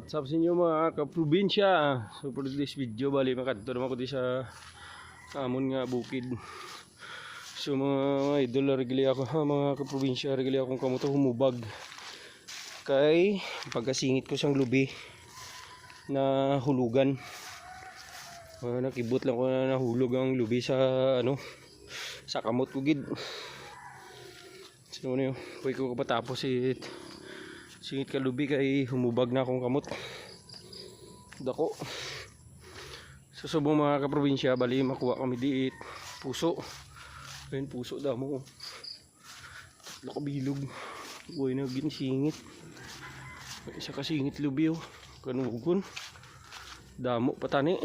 What's up sa inyo mga kaprobinsya? So for this video, bali makadto naman ko di sa amon nga bukid. So mga idol, regili ako mga kaprobinsya, regili akong kamuto humubag. Kay pagkasingit ko sang lubi na hulugan. Nakibot lang ko na nahulog ang lubi sa sa kamot ko gid. So ano yun, puwi ko patapos singit ka lubi kay humubag na akong kamot dako. Susubong mga kaprobinsya, bali makuha kami diit puso. Ayun puso damo nakabilog buhay na ginsingit. Isa ka singit lubi kanugon damo patani.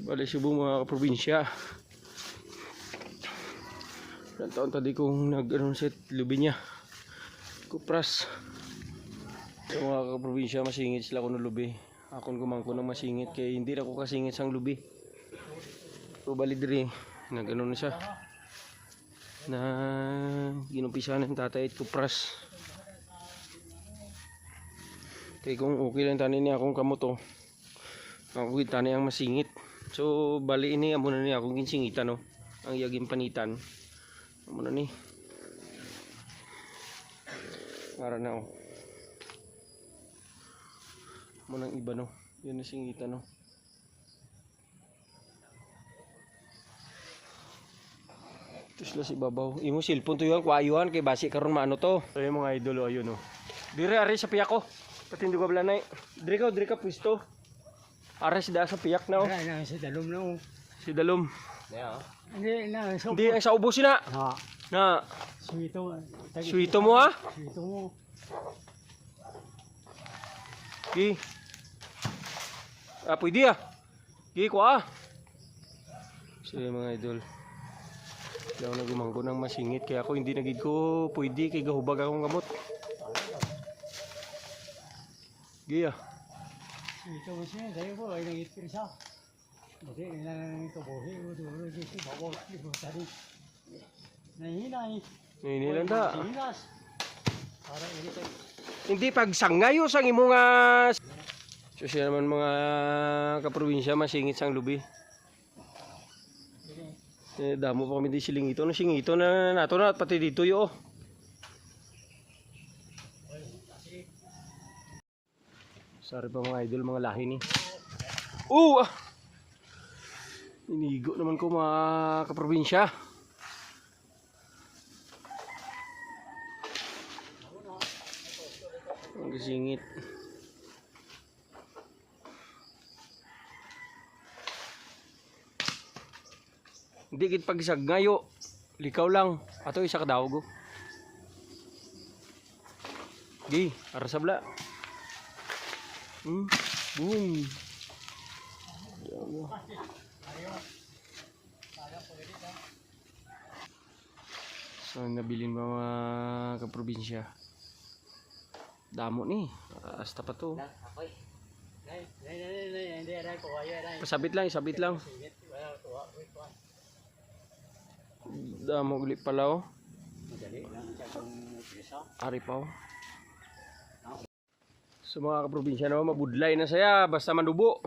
Bali subong mga kaprobinsya, ilang taon tadi kong set lubi niya kupras. So mga kaprobinsya, masingit sila ko ng lubi. Akon kumangko ng masingit kay hindi na ko kasingit sang lubi. So bali diri na siya na ginumpisa ng tatay at kupras. Kay kung okay lang tani niya akong kamoto, ako tani ang masingit. So bali ini amo na niya akong ginsingitan ang yaging panitan. Amo na ni. Para na mo nang iba yan na singitan Tus la si babaw imo cellphone to yan kuayuhan kay basi karon maano to. So yung mga idolo ayun dire ari sa piyak ko patindo ka blanay dire ka pwesto ari sa piyak na na si dalom na si dalom hindi na so hindi ang sa ubos na na suito mo suito mo Gi. Pwede Gi ko So yung mga idol, daw na gumanggo ng masingit kaya ako hindi nagid ko pwede kay gahubag akong gamot. Gi suito mo siya dayo po ay nangitpirsa. Hindi nang kabuhi mo dulo dito bawo ibo tadi. Nahinay da. Para ito. Hindi pagsangayo sang imo nga. So siya naman mga kaprobinsya masingit sang lubi. Damo pa kami di silingito na singito na nato na pati dito yo. Sorry pa mga idol, mga lahi ni. Inigo naman ko mga kaprobinsya. Ang singit. Hindi kit pagisag ngayo. Likaw lang. Ato isa ka daw go. Gi, arasabla. Boom. So nabilin mga kaprobinsya. Damo ni. Hasta pa to. Pasabit lang. Damo uli pala Ari pa So mga kaprobinsya naman, mabudlay na saya basta manubo.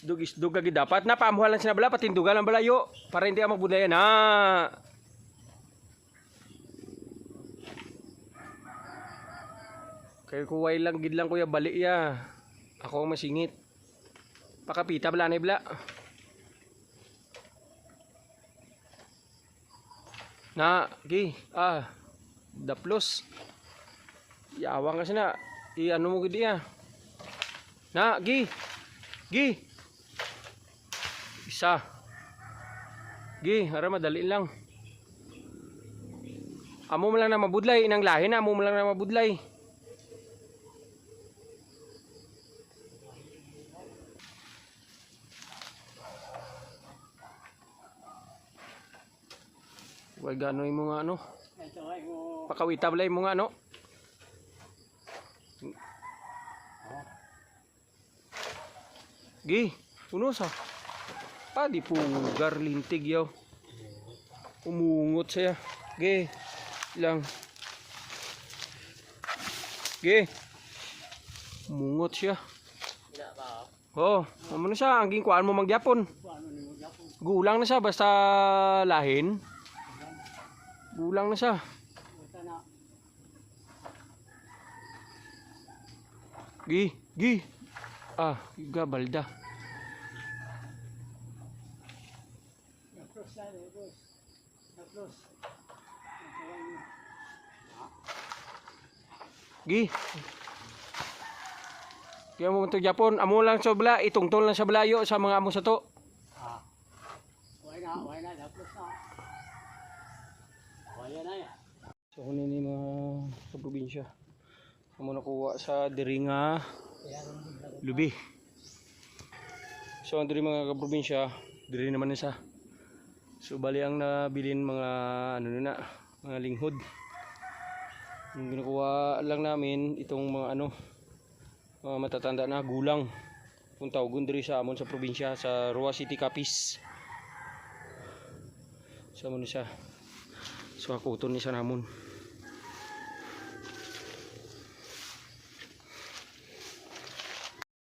Isdug lagi dapat na paamuhan lang sinabala patindugan ang balayo para hindi ka magbudlayan Kaya kuway lang gid lang kuya bali ako ang masingit. Pakapita bala na ibla. Na, gi, daplos. Yawang kasi na. Ano mo gid Na, gi. Isa. Gi, ara madali lang. Amo mo lang na mabudlay, inang lahi na amo mo lang na mabudlay. Huwag gano'y mo nga pakawita balay mo nga Gi, uno sa. Di pugar lintig yaw. Umungot siya. Ge. Lang. Ge. Umungot siya. Oo. Ano na siya? Ang gingkuan mo magyapon. Gulang na siya. Basta lahin. Gulang na siya. Gi. Gi. Ah. Gabalda. Gi. Kaya mo ito Japon, amo lang sa bala, itungtol lang sa balayo sa mga amo sa to. Why na, tapos na. Why na ya. So kunin ni mga probinsya. Amo nakuha sa diri nga lubi. So ang diri mga probinsya, diri naman na siya. So bali ang nabilin mga ano na, mga linghod. Yung ginakuha lang namin itong mga ano, matatanda na gulang. Kung tawgon diri sa amon sa probinsya sa Roa City, Capiz. Sa amon siya. So akuton ni sa namon.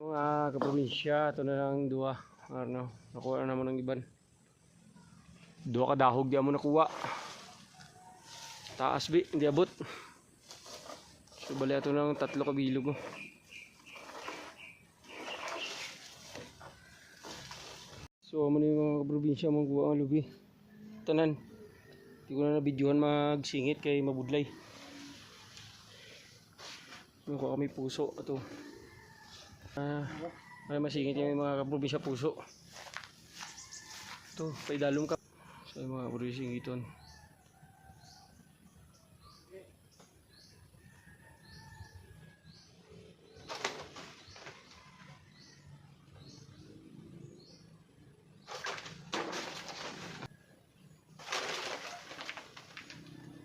Mga kaprobinsya, ito na lang dua. Ano, nakuha na naman ng iban. Dua ka dahog di amo nakuha. Taas bi, hindi abot. So bali ato ng 3 kabilog. So amo ni mga probinsya mong kuha ang lubi. Tanan. Di ko na nabidyohan magsingit kay mabudlay. Kuha kami puso ato. May masingit yung mga probinsya puso. Ito, paidalom ka. So yung mga probinsya singiton.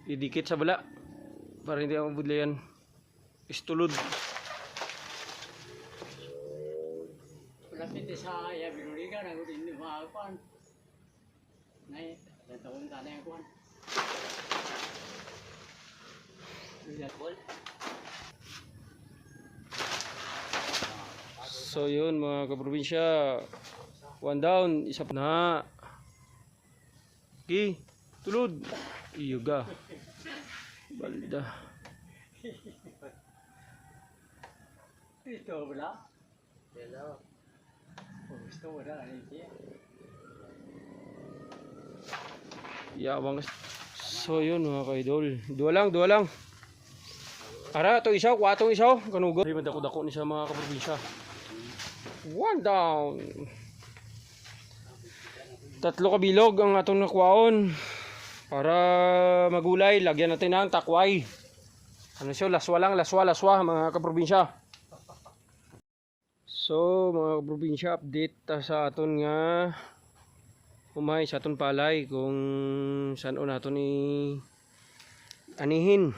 Idikit sa bala para hindi ako mabudlayan. Istulod. Lapit sa ya binuriga na gudin ni maakuan. Nay, taon ta na kuan. So yun mga kaprobinsya. One down, isa pa na. Ki, tulod. Iyuga. Balda. Ito bala. Hello. Gusto mo na ni. Yawang. So yun mga kaidol. Dua lang. Ara, to isaw, kwatong isaw. Kanugot. Madako-dako ni sa mga kaprobinsya. One down. 3 kabilog ang atong nakuhaon. Para magulay, lagyan natin ng takway. Ano siya, laswa mga kaprobinsya. So mga kaprobinsya, update ta sa aton nga umay sa aton palay kung saan o naton ni anihin.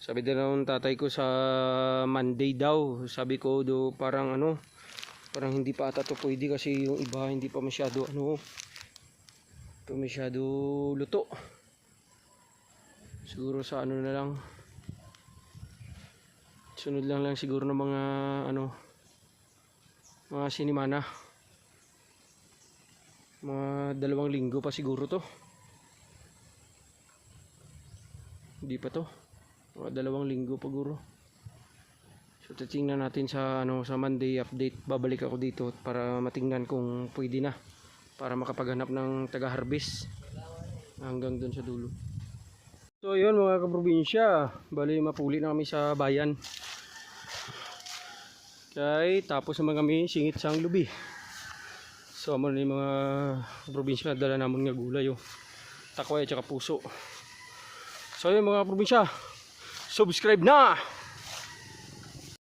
Sabi din ng tatay ko sa Monday daw. Sabi ko do parang ano, parang hindi pa ata to pwede kasi yung iba hindi pa masyado ano, masyado luto. Siguro sa ano na lang, sunod lang siguro ng mga ano, mga sinimana, mga 2 linggo pa siguro to, hindi pa to, mga 2 linggo pa siguro. So titingnan natin sa ano, sa Monday update. Babalik ako dito para matingnan kung pwede na, para makapaghanap ng taga-harvest hanggang doon sa dulo. So yun mga kaprobinsya, bali mapuli na kami sa bayan. Okay, tapos naman kami singit sang lubi. So ano na yung mga probinsya na dala naman nga gulay, oh. Takway at saka puso. So yun mga probinsya, subscribe na!